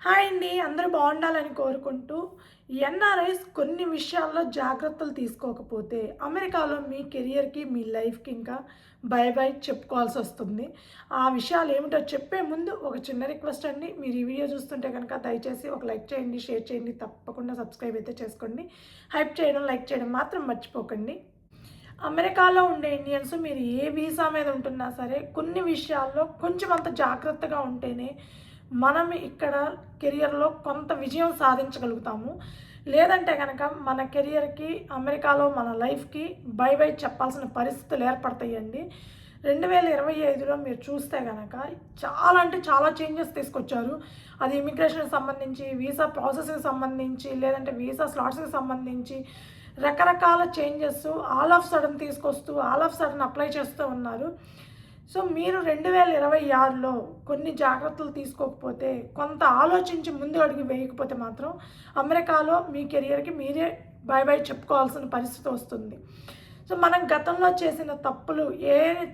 Hi అండి. అందరూ బాగుండాలని కోరుకుంటూ, ఎన్ఆర్ఐస్ కొన్ని విషయాల్లో జాగ్రత్తలు తీసుకోకపోతే అమెరికాలో మీ కెరియర్‌కి, మీ లైఫ్‌కి ఇంకా బై బై చెప్పుకోవాల్సొస్తుంది. ఆ విషయాలు ఏమిటో చెప్పే ముందు ఒక చిన్న రిక్వెస్ట్ అండి. మీరు ఈ వీడియో చూస్తుంటే గనక దయచేసి ఒక లైక్ చేయండి, షేర్ చేయండి. తప్పకుండా సబ్స్క్రైబ్ అయితే చేసుకోండి. హైప్ చేయడం, లైక్ చేయడం మాత్రం మర్చిపోకండి. అమెరికాలో ఉండే ఇండియన్స్ మీరు ఏ వీసా మీద ఉంటున్నా సరే కొన్ని విషయాల్లో కొంచెం అంత జాగ్రత్తగా ఉంటేనే మనం ఇక్కడ కెరియర్‌లో కొంత విజయం సాధించగలుగుతాము. లేదంటే గనక మన కెరియర్‌కి, అమెరికాలో మన లైఫ్‌కి బై బై చెప్పాల్సిన పరిస్థితులు ఏర్పడతాయండి. 2025లో మీరు చూస్తే గనక చాలా అంటే చాలా చేంజెస్ తీసుకొచ్చారు. అది ఇమిగ్రేషన్‌కి సంబంధించి, వీసా ప్రాసెస్‌కి సంబంధించి, లేదంటే వీసా స్లాట్స్‌కి సంబంధించి రకరకాల చేంజెస్ ఆల్ ఆఫ్ సడన్ తీసుకొస్తూ, ఆల్ ఆఫ్ సడన్ అప్లై చేస్తూ ఉన్నారు. సో, మీరు 2026లో కొన్ని జాగ్రత్తలు తీసుకోకపోతే, కొంత ఆలోచించి ముందు అడుగు వేయకపోతే మాత్రం అమెరికాలో మీ కెరియర్‌కి మీరే బై బై చెప్పుకోవాల్సిన పరిస్థితి వస్తుంది. సో, మనం గతంలో చేసిన తప్పులు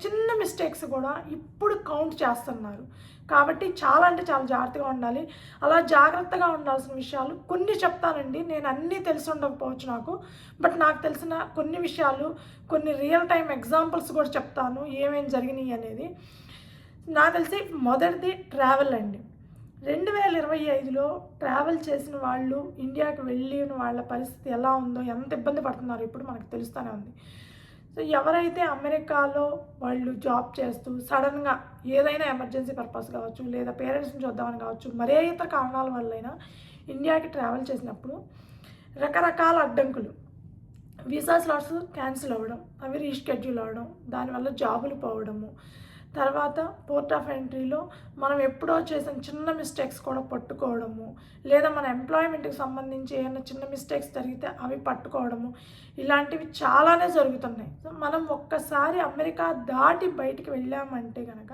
చిన్న మిస్టేక్స్ కూడా ఇప్పుడు కౌంట్ చేస్తున్నారు. కాబట్టి చాలా అంటే చాలా జాగ్రత్తగా ఉండాలి. అలా జాగ్రత్తగా ఉండాల్సిన విషయాలు కొన్ని చెప్తానండి. నేను అన్నీ తెలిసి ఉండకపోవచ్చు నాకు. బట్ నాకు తెలిసిన కొన్ని విషయాలు, కొన్ని రియల్ టైమ్ ఎగ్జాంపుల్స్ కూడా చెప్తాను ఏమేమి జరిగినాయి అనేది. నాకు తెలిసి మొదటిది ట్రావెల్ అండి. 2025లో ట్రావెల్ చేసిన వాళ్ళు, ఇండియాకి వెళ్ళిన వాళ్ళ పరిస్థితి ఎలా ఉందో, ఎంత ఇబ్బంది పడుతున్నారో ఇప్పుడు మనకు తెలుస్తూనే ఉంది. సో, ఎవరైతే అమెరికాలో వాళ్ళు జాబ్ చేస్తూ సడన్‌గా ఏదైనా ఎమర్జెన్సీ పర్పస్ కావచ్చు, లేదా పేరెంట్స్‌ని చూద్దామని కావచ్చు, మరే ఇతర కారణాల వల్లైనా ఇండియాకి ట్రావెల్ చేసినప్పుడు రకరకాల అడ్డంకులు, వీసా స్లాట్స్ క్యాన్సిల్ అవ్వడం, అవి రీషెడ్యూల్ అవ్వడం, దానివల్ల జాబులు పోవడము, తర్వాత పోర్ట్ ఆఫ్ ఎంట్రీలో మనం ఎప్పుడో చేసిన చిన్న మిస్టేక్స్ కూడా పట్టుకోవడము, లేదా మన ఎంప్లాయ్మెంట్కి సంబంధించి ఏమైనా చిన్న మిస్టేక్స్ జరిగితే అవి పట్టుకోవడము, ఇలాంటివి చాలానే జరుగుతున్నాయి. సో, మనం ఒక్కసారి అమెరికా దాటి బయటికి వెళ్ళామంటే కనుక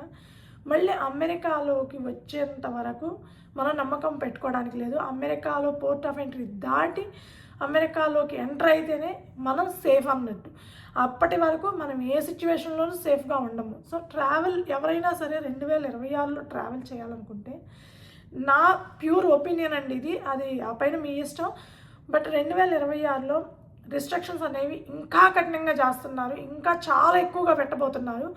మళ్ళీ అమెరికాలోకి వచ్చేంత వరకు మనం నమ్మకం పెట్టుకోవడానికి లేదు. అమెరికాలో పోర్ట్ ఆఫ్ ఎంట్రీ దాటి అమెరికాలోకి ఎంటర్ అయితేనే మనం సేఫ్ అన్నట్టు. అప్పటి వరకు మనం ఏ సిచ్యువేషన్‌లోనూ సేఫ్‌గా ఉండము. సో, ట్రావెల్ ఎవరైనా సరే 2026లో ట్రావెల్ చేయాలనుకుంటే నా ప్యూర్ ఒపీనియన్ అండి ఇది. అది ఆ పైన మీ ఇష్టం. బట్ 2026లో రిస్ట్రిక్షన్స్ అనేవి ఇంకా కఠినంగా చేస్తున్నారు. ఇంకా చాలా ఎక్కువగా పెట్టబోతున్నారు.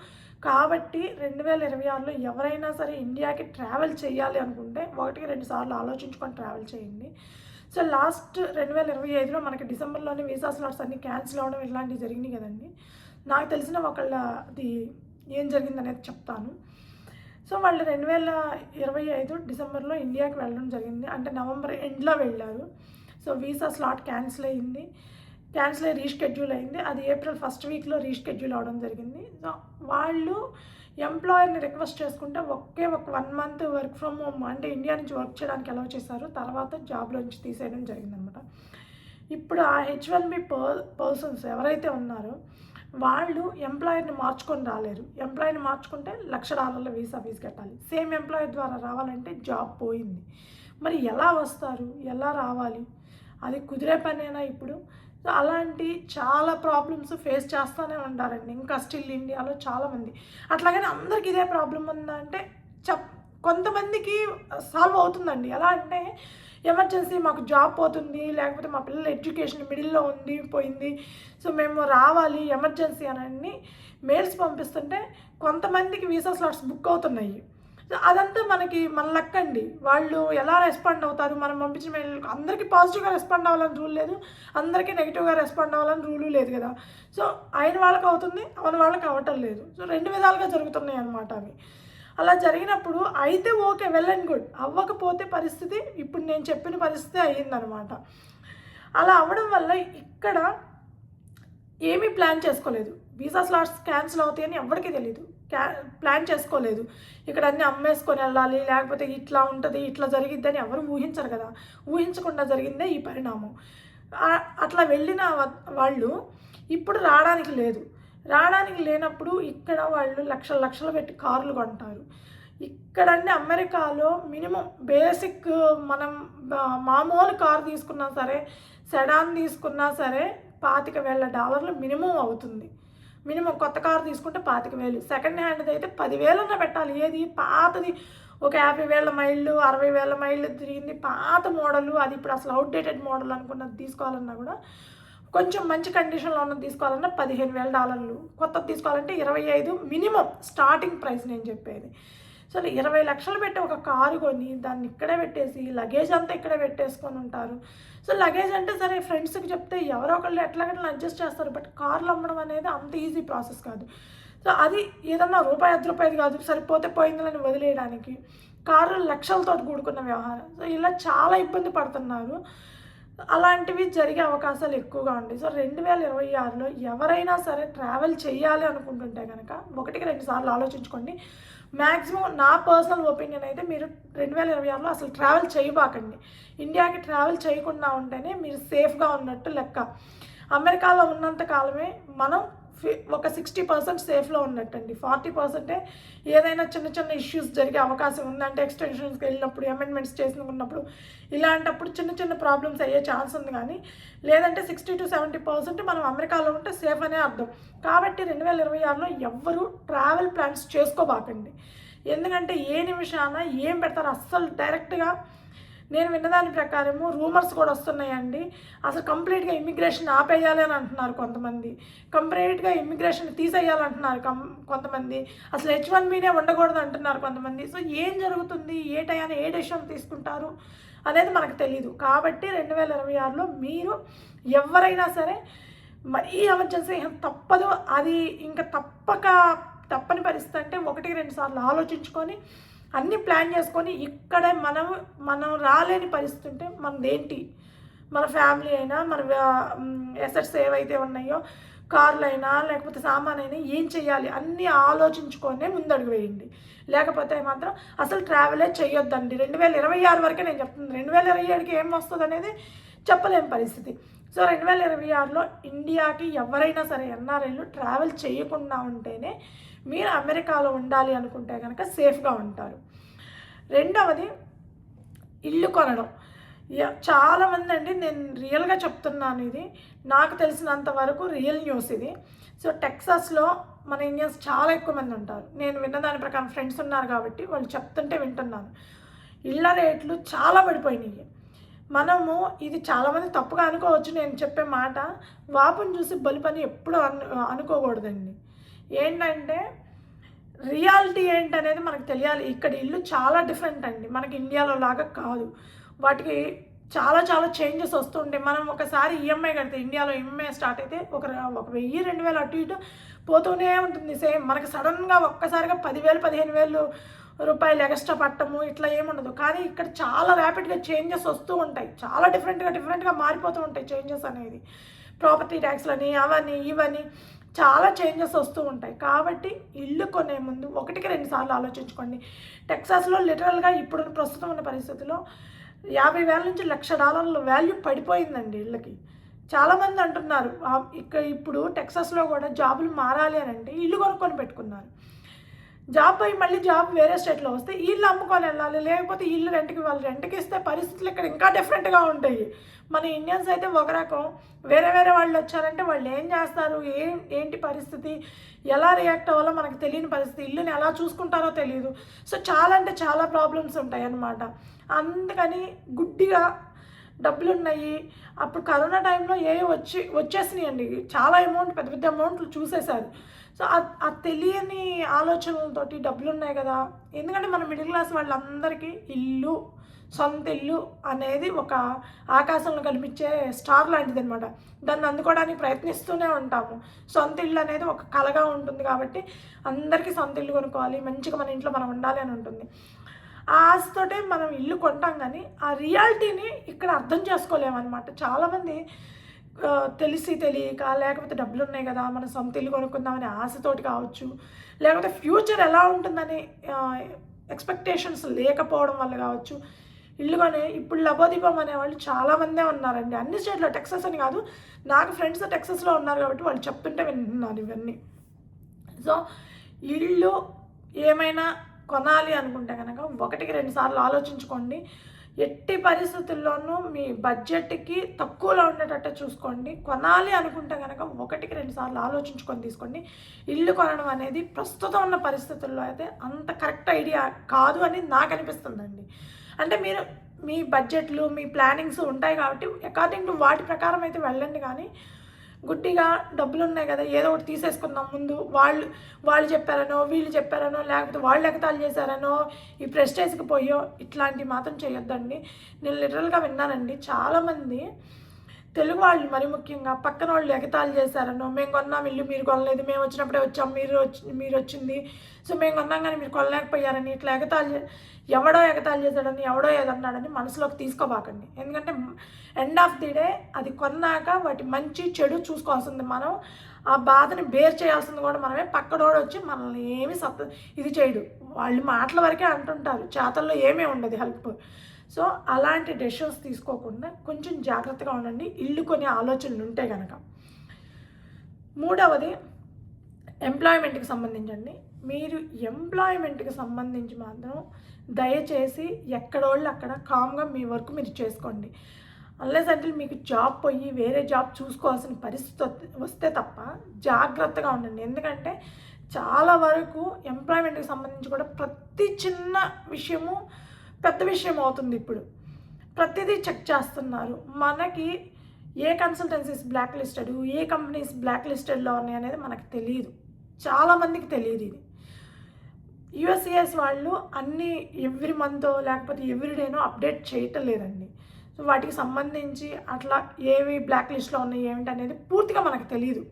కాబట్టి 2026లో ఎవరైనా సరే ఇండియాకి ట్రావెల్ చేయాలి అనుకుంటే 1, 2 సార్లు ఆలోచించుకొని ట్రావెల్ చేయండి. సో, లాస్ట్ 2025లో మనకి డిసెంబర్‌లోనే వీసా స్లాట్స్ అన్నీ క్యాన్సిల్ అవ్వడం ఇలాంటివి జరిగినాయి కదండీ. నాకు తెలిసిన ఒకళ్ళది ఏం జరిగిందనేది చెప్తాను. సో, వాళ్ళు 2025 డిసెంబర్‌లో ఇండియాకి వెళ్ళడం జరిగింది. అంటే నవంబర్ ఎండ్‌లో వెళ్ళారు. సో, వీసా స్లాట్ క్యాన్సిల్ అయ్యింది. క్యాన్సిల్ అయ్యి రీషెడ్యూల్ అయింది. అది ఏప్రిల్ ఫస్ట్ వీక్‌లో రీషెడ్యూల్ అవ్వడం జరిగింది. సో, వాళ్ళు ఎంప్లాయర్‌ని రిక్వెస్ట్ చేసుకుంటే ఒక 1 మంత్ వర్క్ ఫ్రమ్ హోమ్ అంటే ఇండియా నుంచి వర్క్ చేయడానికి అలౌ చేశారు. తర్వాత జాబ్‌లో నుంచి తీసేయడం జరిగిందనమాట. ఇప్పుడు ఆ హెచ్-1బీ పర్సన్స్ ఎవరైతే ఉన్నారో వాళ్ళు ఎంప్లాయర్‌ని మార్చుకొని రాలేరు. ఎంప్లాయర్‌ని మార్చుకుంటే $1,00,000 వీసా ఫీజు కట్టాలి. సేమ్ ఎంప్లాయర్ ద్వారా రావాలంటే జాబ్ పోయింది. మరి ఎలా వస్తారు? ఎలా రావాలి? అది కుదిరే పనేనా ఇప్పుడు? సో, అలాంటి చాలా ప్రాబ్లమ్స్ ఫేస్ చేస్తూనే ఉంటారండి. ఇంకా స్టిల్ ఇండియాలో చాలామంది. అట్లాగని అందరికి ఇదే ప్రాబ్లమ్ ఉందా అంటే చెప్ కొంతమందికి సాల్వ్ అవుతుందండి. ఎలా అంటే ఎమర్జెన్సీ మాకు జాబ్ పోతుంది, లేకపోతే మా పిల్లల ఎడ్యుకేషన్ మిడిల్‌లో ఉంది, పోయింది. సో, మేము రావాలి ఎమర్జెన్సీ అని మెయిల్స్ పంపిస్తుంటే కొంతమందికి వీసా స్లాట్స్ బుక్ అవుతున్నాయి. సో, అదంతా మన లక్ అండి. వాళ్ళు ఎలా రెస్పాండ్ అవుతారు, మనం పంపించిన మెయిల్ అందరికీ పాజిటివ్‌గా రెస్పాండ్ అవ్వాలని రూల్ లేదు. అందరికీ నెగెటివ్‌గా రెస్పాండ్ అవ్వాలని రూలు లేదు కదా! సో, అయిన వాళ్ళకి అవుతుంది, అవ్వని వాళ్ళకి అవ్వటం లేదు. సో, 2 విధాలుగా జరుగుతున్నాయన్నమాట అవి. అలా జరిగినప్పుడు అయితే ఓకే. Well and good. అవ్వకపోతే పరిస్థితి ఇప్పుడు నేను చెప్పిన పరిస్థితి అయ్యిందనమాట. అలా అవ్వడం వల్ల ఇక్కడ ఏమీ ప్లాన్ చేసుకోలేదు. వీసా స్లాట్స్ క్యాన్సిల్ అవుతాయని ఎవ్వరికీ తెలీదు. ప్లాన్ చేసుకోలేదు. ఇక్కడ అన్నీ అమ్మేసుకొని వెళ్ళాలి, లేకపోతే ఇట్లా ఉంటది, ఇట్లా జరిగిద్దని ఎవరు ఊహించరు కదా! ఊహించకుండా జరిగిందే ఈ పరిణామం. అట్లా వెళ్ళిన వాళ్ళు ఇప్పుడు రావడానికి లేదు. రావడానికి లేనప్పుడు ఇక్కడ వాళ్ళు లక్షలు లక్షలు పెట్టి కార్లు కొంటారు. ఇక్కడండి అమెరికాలో మినిమమ్ బేసిక్ మనం మామూలు కారు తీసుకున్నా సరే, సెడాన్ తీసుకున్నా సరే $25,000 మినిమమ్ అవుతుంది. మినిమమ్ కొత్త కారు తీసుకుంటే 25,000, సెకండ్ హ్యాండ్‌ది అయితే 10,000 అన్నా పెట్టాలి. ఏది పాతది ఒక 50,000 మైళ్ళు 60,000 మైళ్ళు తిరిగింది, పాత మోడలు, అది ఇప్పుడు అసలు అవుట్డేటెడ్ మోడల్ అనుకున్నది తీసుకోవాలన్నా కూడా కొంచెం మంచి కండిషన్లో ఉన్నది తీసుకోవాలన్నా $15,000, కొత్తది తీసుకోవాలంటే 25 మినిమం స్టార్టింగ్ ప్రైస్ నేను చెప్పేది. సో 20 లక్షలు పెట్టి ఒక కారు కొని దాన్ని ఇక్కడే పెట్టేసి లగేజ్ అంతా ఇక్కడే పెట్టేసుకొని ఉంటారు. సో లగేజ్ అంటే సరే ఫ్రెండ్స్కి చెప్తే ఎవరో ఒకళ్ళు ఎట్లాగట్లా అడ్జస్ట్ చేస్తారు, బట్ కార్లు అమ్మడం అనేది అంత ఈజీ ప్రాసెస్ కాదు. సో అది ఏదన్నా రూపాయి 10 రూపాయలు కాదు, సరిపోతే పోయిందని వదిలేయడానికి. కారు లక్షలతో కూడుకున్న వ్యవహారం. సో ఇలా చాలా ఇబ్బంది పడుతున్నారు. అలాంటివి జరిగే అవకాశాలు ఎక్కువగా ఉంటాయి. సో 2026లో ఎవరైనా సరే ట్రావెల్ చేయాలి అనుకుంటుంటే కనుక 1-2 సార్లు ఆలోచించుకోండి. మ్యాక్సిమం నా పర్సనల్ ఒపీనియన్ అయితే మీరు 2026లో అసలు ట్రావెల్ చేయబాకండి. ఇండియాకి ట్రావెల్ చేయకుండా ఉంటేనే మీరు సేఫ్గా ఉన్నట్టు లెక్క. అమెరికాలో ఉన్నంత కాలమే మనం ఒక 60% సేఫ్లో ఉన్నట్టండి. 40% ఏదైనా చిన్న చిన్న ఇష్యూస్ జరిగే అవకాశం ఉందంటే ఎక్స్టెన్షన్స్కి వెళ్ళినప్పుడు, అమెండ్మెంట్స్ చేసినప్పుడు, ఇలాంటప్పుడు చిన్న చిన్న ప్రాబ్లమ్స్ అయ్యే ఛాన్స్ ఉంది. కానీ లేదంటే 60-70% మనం అమెరికాలో ఉంటే సేఫ్ అనే అర్థం. కాబట్టి 2026లో ఎవ్వరూ ట్రావెల్ ప్లాన్స్ చేసుకోబాకండి. ఎందుకంటే ఏ నిమిషాన ఏం పెడతారు అస్సలు డైరెక్ట్గా. నేను విన్నదాని ప్రకారము రూమర్స్ కూడా వస్తున్నాయండి, అసలు కంప్లీట్గా ఇమ్మిగ్రేషన్ ఆపేయాలి అని అంటున్నారు కొంతమంది, కంప్లీట్గా ఇమ్మిగ్రేషన్ తీసేయాలంటున్నారు కొంతమంది, అసలు H1Bనే ఉండకూడదు అంటున్నారు కొంతమంది. సో ఏం జరుగుతుంది, ఏ టైంలో ఏ డెసిషన్ తీసుకుంటారు అనేది మనకు తెలియదు. కాబట్టి 2026లో మీరు ఎవరైనా సరే మరీ ఎమర్జెన్సీ తప్పదు, అది ఇంకా తప్పని పరిస్థితి అంటే 1-2 సార్లు ఆలోచించుకొని అన్నీ ప్లాన్ చేసుకొని ఇక్కడే మనం రాలేని పరిస్థితి ఉంటే మనదేంటి, మన ఫ్యామిలీ అయినా మన ఎసెట్స్ ఏవైతే ఉన్నాయో కార్లు అయినా లేకపోతే సామాన్ అయినా ఏం చేయాలి అన్నీ ఆలోచించుకొనే ముందడుగు వేయండి. లేకపోతే మాత్రం అసలు ట్రావెలే చేయొద్దండి. 2026 వరకే నేను చెప్తుంది. 2027కి ఏం వస్తుంది అనేది చెప్పలేని పరిస్థితి. సో 2026లో ఇండియాకి ఎవరైనా సరే ఎన్ఆర్ఐలు ట్రావెల్ చేయకుండా ఉంటేనే మీరు అమెరికాలో ఉండాలి అనుకుంటే కనుక సేఫ్గా ఉంటారు. రెండవది ఇల్లు కొనడం. చాలామంది అండి, నేను రియల్గా చెప్తున్నాను, ఇది నాకు తెలిసినంత వరకు రియల్ న్యూస్ ఇది. సో టెక్సాస్లో మన ఇండియన్స్ చాలా ఎక్కువ మంది ఉంటారు. నేను విన్న దాని ప్రకారం ఫ్రెండ్స్ ఉన్నారు కాబట్టి వాళ్ళు చెప్తుంటే వింటున్నాను. ఇళ్ళ రేట్లు చాలా పడిపోయినాయి. మనము ఇది చాలామంది తప్పుగా అనుకోవచ్చు, నేను చెప్పే మాట వాపుని చూసి బలిపని ఎప్పుడు అనుకోకూడదండి. ఏంటంటే రియాలిటీ ఏంటనేది మనకు తెలియాలి. ఇక్కడ ఇల్లు చాలా డిఫరెంట్ అండి, మనకి ఇండియాలో లాగా కాదు. వాటికి చాలా చాలా చేంజెస్ వస్తుంటాయి. మనం ఒకసారి ఈఎంఐ కడితే, ఇండియాలో ఈఎంఐ స్టార్ట్ అయితే ఒక 1000-2000 అటు ఇటు పోతూనే ఉంటుంది. సేమ్ మనకి సడన్గా ఒక్కసారిగా 10,000-15,000 రూపాయలు ఎక్స్ట్రా పట్టము ఇట్లా ఏముండదు. కానీ ఇక్కడ చాలా ర్యాపిడ్గా చేంజెస్ వస్తూ ఉంటాయి, చాలా డిఫరెంట్గా మారిపోతూ ఉంటాయి చేంజెస్ అనేది. ప్రాపర్టీ ట్యాక్స్లని అవని ఇవని చాలా చేంజెస్ వస్తూ ఉంటాయి. కాబట్టి ఇల్లు కొనే ముందు 1-2 సార్లు ఆలోచించుకోండి. టెక్సాస్లో లిటరల్గా ఇప్పుడు ప్రస్తుతం ఉన్న పరిస్థితిలో $50,000 నుంచి $1,00,000 వాల్యూ పడిపోయిందండి ఇళ్ళకి. చాలామంది అంటున్నారు ఇప్పుడు టెక్సాస్లో కూడా జాబులు మారాలి అని అంటే ఇల్లు కొనుక్కొని పెట్టుకున్నారు. జాబ్ పోయి మళ్ళీ జాబ్ వేరే స్టేట్లో వస్తే ఇల్లు అమ్ముకొని వెళ్ళాలి, లేకపోతే ఇల్లు రెంట్కి వాళ్ళు రెంట్కి ఇస్తే పరిస్థితులు ఇక్కడ ఇంకా డిఫరెంట్గా ఉంటాయి. మన ఇండియన్స్ అయితే ఒక రకం, వేరే వాళ్ళు వచ్చారంటే వాళ్ళు ఏం చేస్తారు, ఏంటి పరిస్థితి, ఎలా రియాక్ట్ అవ్వాలో మనకు తెలియని పరిస్థితి, ఇల్లుని ఎలా చూసుకుంటారో తెలియదు. సో చాలా అంటే చాలా ప్రాబ్లమ్స్ ఉంటాయి అన్నమాట. అందుకని గుడ్డిగా డబ్బులు ఉన్నాయి. అప్పుడు కరోనా టైంలో వచ్చేసినాయి అండి, చాలా అమౌంట్, పెద్ద పెద్ద అమౌంట్లు చూసేశారు. సో ఆ తెలియని ఆలోచనలతోటి డబ్బులు ఉన్నాయి కదా. ఎందుకంటే మన మిడిల్ క్లాస్ వాళ్ళందరికీ సొంత ఇల్లు అనేది ఒక ఆకాశంలో కనిపించే స్టార్ లాంటిది అనమాట. దాన్ని అందుకోవడానికి ప్రయత్నిస్తూనే ఉంటాము. సొంత ఇల్లు అనేది ఒక కలగా ఉంటుంది కాబట్టి అందరికీ సొంత ఇల్లు కొనుక్కోవాలి, మంచిగా మన ఇంట్లో మనం ఉండాలి అని ఉంటుంది. ఆ ఆశతోటే మనం ఇల్లు కొంటాం, కానీ ఆ రియాలిటీని ఇక్కడ అర్థం చేసుకోలేమన్నమాట. చాలామంది తెలిసి తెలియక, లేకపోతే డబ్బులు ఉన్నాయి కదా మనం సొంత ఇల్లు కొనుక్కుందామని ఆశతోటి కావచ్చు, లేకపోతే ఫ్యూచర్ ఎలా ఉంటుందని ఎక్స్పెక్టేషన్స్ లేకపోవడం వల్ల కావచ్చు, ఇల్లు కొని ఇప్పుడు లబోదీపం అనేవాళ్ళు చాలామందే ఉన్నారండి. అన్ని స్టేట్లో, టెక్సాస్ అని కాదు, నాకు ఫ్రెండ్స్ టెక్సాస్లో ఉన్నారు కాబట్టి వాళ్ళు చెప్తుంటే వింటున్నాను ఇవన్నీ. సో ఇల్లు ఏమైనా కొనాలి అనుకుంటే కనుక 1-2 సార్లు ఆలోచించుకోండి. ఎట్టి పరిస్థితుల్లోనూ మీ బడ్జెట్కి తక్కువలో ఉండేటట్టు చూసుకోండి. కొనాలి అనుకుంటే కనుక 1-2 సార్లు ఆలోచించుకొని తీసుకోండి. ఇల్లు కొనడం అనేది ప్రస్తుతం ఉన్న పరిస్థితుల్లో అయితే అంత కరెక్ట్ ఐడియా కాదు అని నాకు అనిపిస్తుందండి. అంటే మీరు మీ బడ్జెట్లు మీ ప్లానింగ్స్ ఉంటాయి కాబట్టి అకార్డింగ్ టు వాటి ప్రకారం అయితే వెళ్ళండి. కానీ గుడ్డిగా డబ్బులు ఉన్నాయి కదా ఏదో ఒకటి తీసేసుకుందాం ముందు, వాళ్ళు చెప్పారనో వీళ్ళు చెప్పారనో లేకపోతే వాళ్ళు ఎగతాళి చేశారనో ఈ ప్రెస్టేజ్కి పోయో ఇట్లాంటివి మాత్రం చేయొద్దండి. నేను లిటరల్గా విన్నానండి, చాలామంది తెలుగు వాళ్ళు మరి ముఖ్యంగా పక్కన వాళ్ళు ఎగతాళి చేశారనో, మేము కొన్నాం ఇల్లు మీరు కొనలేదు, మేము వచ్చినప్పుడే వచ్చాం మీరు వచ్చింది, సో మేము కొన్నాం కానీ మీరు కొనలేకపోయారని ఇట్లా ఎవడో ఎగతాళి చేశాడని ఎవడో ఏదన్నాడని మనసులోకి తీసుకోబాకండి. ఎందుకంటే ఎండ్ ఆఫ్ ది డే అది కొన్నాక వాటి మంచి చెడు చూసుకోవాల్సింది మనం, ఆ బాధని బేర్ చేయాల్సింది కూడా మనమే. పక్కడోడు వచ్చి మనల్ని ఏమి ఇది చేయడు, వాళ్ళు మాటల వరకే అంటుంటారు, చేతల్లో ఏమీ ఉండదు హెల్ప్. సో అలాంటి డెసిషన్స్ తీసుకోకుండా కొంచెం జాగ్రత్తగా ఉండండి ఇల్లు కొనే ఆలోచనలు ఉంటే కనుక. మూడవది ఎంప్లాయ్మెంట్కి సంబంధించండి. మీరు ఎంప్లాయ్మెంట్కి సంబంధించి మాత్రం దయచేసి ఎక్కడోళ్ళు అక్కడ కామ్గా మీ వర్క్ మీరు చేసుకోండి. అన్లెస్ అంటే మీకు జాబ్ పోయి వేరే జాబ్ చూసుకోవాల్సిన పరిస్థితి వస్తే తప్ప జాగ్రత్తగా ఉండండి. ఎందుకంటే చాలా వరకు ఎంప్లాయ్మెంట్కి సంబంధించి కూడా ప్రతి చిన్న విషయము పెద్ద విషయం అవుతుంది. ఇప్పుడు ప్రతిదీ చెక్ చేస్తున్నారు. మనకి ఏ కన్సల్టెన్సీస్ బ్లాక్ లిస్టెడ్, ఏ కంపెనీస్ బ్లాక్ లిస్టెడ్లో ఉన్నాయి అనేది మనకు తెలియదు, చాలామందికి తెలియదు. ఇది యుఎస్సిఎస్ వాళ్ళు అన్నీ ఎవ్రీ మంత్ లేకపోతే ఎవ్రీ డేనో అప్డేట్ చేయటం లేదండి. సో వాటికి సంబంధించి అట్లా ఏవి బ్లాక్ లిస్ట్లో ఉన్నాయి ఏమిటి అనేది పూర్తిగా మనకు తెలియదు.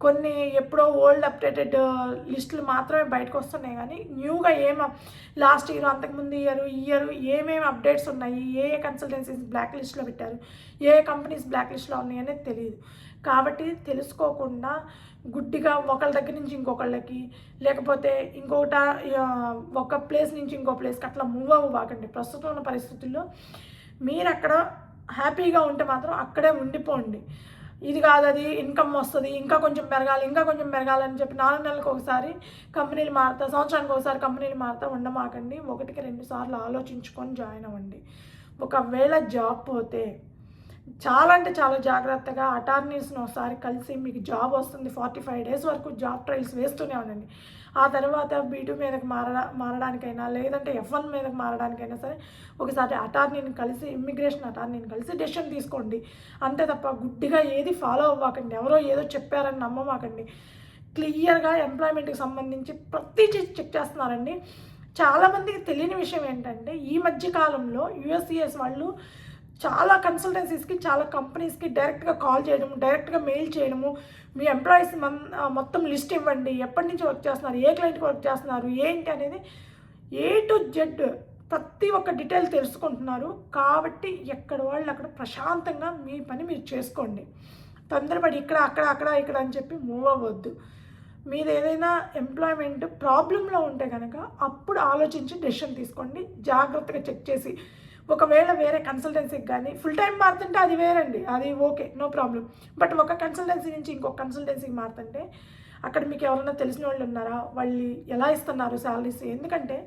కొన్ని ఎప్పుడో ఓల్డ్ అప్డేటెడ్ లిస్టులు మాత్రమే బయటకు వస్తున్నాయి, కానీ న్యూగా లాస్ట్ ఇయర్ అంతకుముందు ఇయర్ ఏమేమి అప్డేట్స్ ఉన్నాయి, ఏ కన్సల్టెన్సీస్ బ్లాక్ లిస్ట్లో పెట్టారు, ఏ కంపెనీస్ బ్లాక్ లిస్ట్లో ఉన్నాయి అనేది తెలియదు. కాబట్టి తెలుసుకోకుండా గుడ్డిగా ఒకళ్ళ దగ్గర నుంచి ఇంకొకళ్ళకి లేకపోతే ఒక ప్లేస్ నుంచి ఇంకో ప్లేస్కి అట్లా మూవ్ అవ్వకండి. ప్రస్తుతం ఉన్న పరిస్థితుల్లో మీరు అక్కడ హ్యాపీగా ఉంటే మాత్రం అక్కడే ఉండిపోండి. ఇది కాదు అది ఇన్కమ్ వస్తుంది ఇంకా కొంచెం పెరగాలని చెప్పి 4 నెలలకు ఒకసారి కంపెనీలు మారుతా, సంవత్సరానికి ఒకసారి కంపెనీలు మారుతా ఉండమాకండి. 1-2 సార్లు ఆలోచించుకొని జాయిన్ అవ్వండి. ఒకవేళ జాబ్ పోతే చాలా అంటే చాలా జాగ్రత్తగా అటార్నీస్ని ఒకసారి కలిసి మీకు జాబ్ వస్తుంది 45 డేస్ వరకు జాబ్ ట్రయల్స్ వేస్తూనే ఉండండి. ఆ తర్వాత B2 మీదకి మారడానికైనా లేదంటే F1 మీదకి మారడానికైనా సరే ఒకసారి అటార్నీని కలిసి ఇమ్మిగ్రేషన్ అటార్నీని కలిసి డెసిషన్ తీసుకోండి. అంతే తప్ప గుడ్డిగా ఏది ఫాలో అవ్వకండి, ఎవరో ఏదో చెప్పారని నమ్మమాకండి. క్లియర్గా ఎంప్లాయ్మెంట్కి సంబంధించి ప్రతి చెక్ చేస్తున్నారండి. చాలామందికి తెలియని విషయం ఏంటంటే ఈ మధ్య కాలంలో యుఎస్సిఎస్ వాళ్ళు చాలా కన్సల్టెన్సీస్కి చాలా కంపెనీస్కి డైరెక్ట్గా కాల్ చేయడము, డైరెక్ట్గా మెయిల్ చేయడము, మీ ఎంప్లాయీస్ మొత్తం లిస్ట్ ఇవ్వండి, ఎప్పటి నుంచి వర్క్ చేస్తున్నారు, ఏ క్లయింట్కి వర్క్ చేస్తున్నారు ఏంటి అనేది A to Z ప్రతి ఒక్క డీటెయిల్ తెలుసుకుంటున్నారు. కాబట్టి ఎక్కడ వాళ్ళు అక్కడ ప్రశాంతంగా మీ పని మీరు చేసుకోండి. తొందరపడి ఇక్కడ అని చెప్పి మూవ్ అవ్వద్దు. మీరు ఏదైనా ఎంప్లాయ్మెంట్ ప్రాబ్లంలో ఉంటే కనుక అప్పుడు ఆలోచించి డెసిషన్ తీసుకోండి, జాగ్రత్తగా చెక్ చేసి. ఒకవేళ వేరే కన్సల్టెన్సీకి కానీ ఫుల్ టైం మారుతుంటే అది వేరండి, అది ఓకే నో ప్రాబ్లం. బట్ ఒక కన్సల్టెన్సీ నుంచి ఇంకొక కన్సల్టెన్సీకి మారుతుంటే అక్కడ మీకు ఎవరైనా తెలిసిన వాళ్ళు ఉన్నారా, వాళ్ళు ఎలా ఇస్తున్నారు శాలరీస్, ఎందుకంటే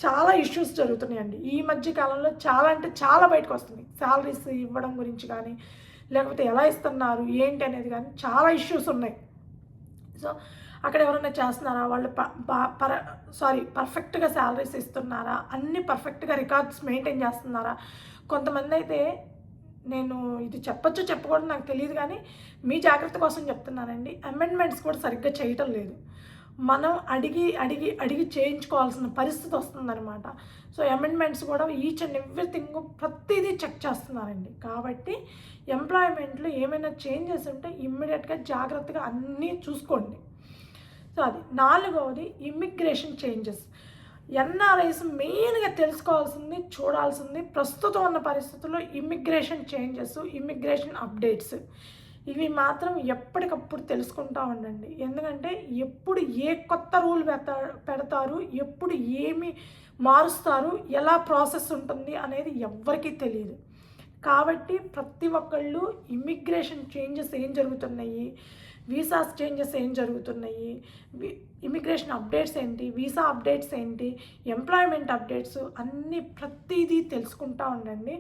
చాలా ఇష్యూస్ జరుగుతున్నాయండి ఈ మధ్య కాలంలో. చాలా అంటే చాలా బయటకు వస్తుంది శాలరీస్ ఇవ్వడం గురించి కానీ లేకపోతే ఎలా ఇస్తున్నారు ఏంటి అనేది కానీ చాలా ఇష్యూస్ ఉన్నాయి. సో అక్కడ ఎవరైనా చేస్తున్నారా, వాళ్ళు పర్ఫెక్ట్గా శాలరీస్ ఇస్తున్నారా, అన్నీ పర్ఫెక్ట్గా రికార్డ్స్ మెయింటైన్ చేస్తున్నారా. కొంతమంది అయితే నేను ఇది చెప్పకూడదు నాకు తెలియదు, కానీ మీ జాగ్రత్త కోసం చెప్తున్నానండి, అమెండ్మెంట్స్ కూడా సరిగ్గా చేయటం లేదు. మనం అడిగి చేయించుకోవాల్సిన పరిస్థితి వస్తుందన్నమాట. సో అమెండ్మెంట్స్ కూడా ఈచ్ అండ్ ఎవ్రీథింగ్ ప్రతిదీ చెక్ చేస్తున్నారండి. కాబట్టి ఎంప్లాయ్మెంట్లో ఏమైనా చేంజెస్ ఉంటే ఇమ్మీడియట్గా జాగ్రత్తగా అన్నీ చూసుకోండి. సో అది 4వది ఇమ్మిగ్రేషన్ చేంజెస్. ఎన్ఆర్ఐస్ మెయిన్గా తెలుసుకోవాల్సింది చూడాల్సింది ప్రస్తుతం ఉన్న పరిస్థితుల్లో ఇమ్మిగ్రేషన్ చేంజెస్, ఇమ్మిగ్రేషన్ అప్డేట్స్ ఇవి మాత్రం ఎప్పటికప్పుడు తెలుసుకుంటూ ఉండండి. ఎందుకంటే ఎప్పుడు ఏ కొత్త రూల్ పెడతారు, ఎప్పుడు ఏమి మారుస్తారు, ఎలా ప్రాసెస్ ఉంటుంది అనేది ఎవ్వరికీ తెలియదు. కాబట్టి ప్రతి ఒక్కళ్ళు ఇమ్మిగ్రేషన్ చేంజెస్ ఏం జరుగుతున్నాయి, వీసాస్ చేంజెస్ ఏం జరుగుతున్నాయి, ఇమిగ్రేషన్ అప్డేట్స్ ఏంటి, వీసా అప్డేట్స్ ఏంటి, ఎంప్లాయ్మెంట్ అప్డేట్స్ అన్నీ ప్రతిదీ తెలుసుకుంటూ ఉండండి.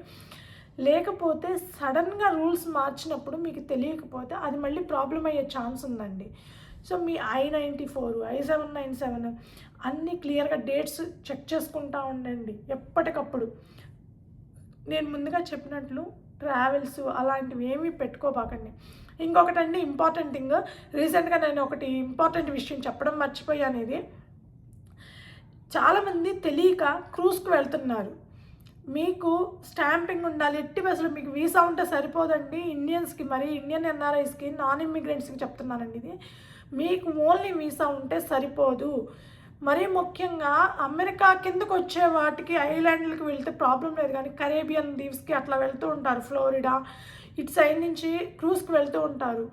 లేకపోతే సడన్గా రూల్స్ మార్చినప్పుడు మీకు తెలియకపోతే అది మళ్ళీ ప్రాబ్లం అయ్యే ఛాన్స్ ఉందండి. సో మీ I-94, I-797 అన్నీ క్లియర్గా డేట్స్ చెక్ చేసుకుంటూ ఉండండి ఎప్పటికప్పుడు. నేను ముందుగా చెప్పినట్లు ట్రావెల్స్ అలాంటివి ఏమీ పెట్టుకోబాకండి. ఇంకొకటండి ఇంపార్టెంట్ థింగ్, రీసెంట్గా నేను ఒకటి ఇంపార్టెంట్ విషయం చెప్పడం మర్చిపోయాను. ఇది చాలామంది తెలియక క్రూజ్కి వెళ్తున్నారు. మీకు స్టాంపింగ్ ఉండాలి, ఎట్టి బస్సులో మీకు వీసా ఉంటే సరిపోదండి. ఇండియన్స్కి, మరి ఇండియన్ ఎన్ఆర్ఐస్కి, నాన్ ఇమ్మిగ్రెంట్స్కి చెప్తున్నానండి ఇది. మీకు ఓన్లీ వీసా ఉంటే సరిపోదు. మరీ ముఖ్యంగా అమెరికా కిందకు వచ్చే వాటికి ఐలాండ్లకు వెళ్తే ప్రాబ్లం లేదు, కానీ కరేబియన్ దీవ్స్కి అట్లా వెళ్తూ ఉంటారు, ఫ్లోరిడా ఇటు సైడ్ నుంచి క్రూజ్కి వెళ్తూ ఉంటారు.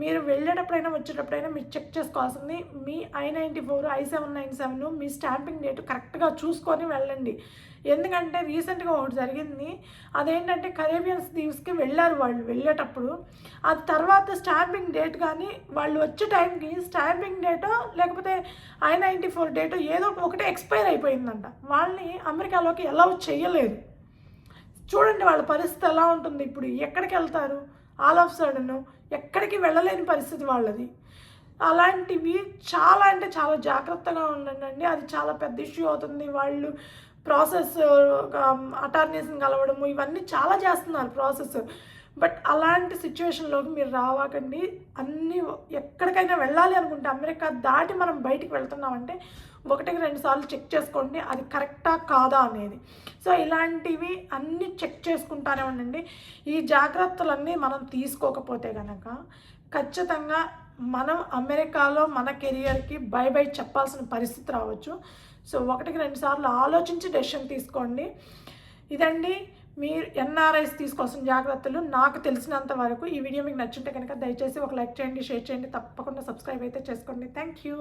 మీరు వెళ్ళేటప్పుడైనా వచ్చేటప్పుడైనా మీరు చెక్ చేసుకోవాల్సింది మీ I-94, I-797 మీ స్టాంపింగ్ డేట్ కరెక్ట్గా చూసుకొని వెళ్ళండి. ఎందుకంటే రీసెంట్గా ఒకటి జరిగింది. అదేంటంటే కరేబియన్స్ దీవ్స్కి వెళ్ళారు వాళ్ళు వెళ్ళేటప్పుడు. అది తర్వాత స్టాంపింగ్ డేట్ కానీ వాళ్ళు వచ్చే టైంకి స్టాంపింగ్ డేటో లేకపోతే I-94 డేటో ఏదో ఒకటి ఎక్స్పైర్ అయిపోయిందంట. వాళ్ళని అమెరికాలోకి అలౌ చేయలేదు. చూడండి వాళ్ళ పరిస్థితి ఎలా ఉంటుంది ఇప్పుడు. ఎక్కడికి వెళ్తారు? ఆల్ ఆఫ్ సడన్ ఎక్కడికి వెళ్ళలేని పరిస్థితి వాళ్ళది. అలాంటివి చాలా అంటే చాలా జాగ్రత్తగా ఉండండి. అది చాలా పెద్ద ఇష్యూ అవుతుంది. వాళ్ళు ప్రాసెస్ అటార్నీస్ని కలవడము ఇవన్నీ చాలా చేస్తున్నారు ప్రాసెస్. బట్ అలాంటి సిచ్యువేషన్లోకి మీరు రావాకండి. అన్నీ ఎక్కడికైనా వెళ్ళాలి అనుకుంటే అమెరికా దాటి మనం బయటికి వెళ్తున్నామంటే 1-2 సార్లు చెక్ చేసుకోండి అది కరెక్టా కాదా అనేది. సో ఇలాంటివి అన్నీ చెక్ చేసుకుంటానే ఉండండి. ఈ జాగ్రత్తలన్నీ మనం తీసుకోకపోతే కనుక ఖచ్చితంగా మనం అమెరికాలో మన కెరియర్కి బై బై చెప్పాల్సిన పరిస్థితి రావచ్చు. సో 1-2 సార్లు ఆలోచించి డెసిషన్ తీసుకోండి. ఇదండి మీరు ఎన్ఆర్ఐస్ తీసుకోవాల్సిన జాగ్రత్తలు నాకు తెలిసినంత వరకు. ఈ వీడియో మీకు నచ్చుంటే కనుక దయచేసి ఒక లైక్ చేయండి, షేర్ చేయండి, తప్పకుండా సబ్స్క్రైబ్ అయితే చేసుకోండి. Thank you.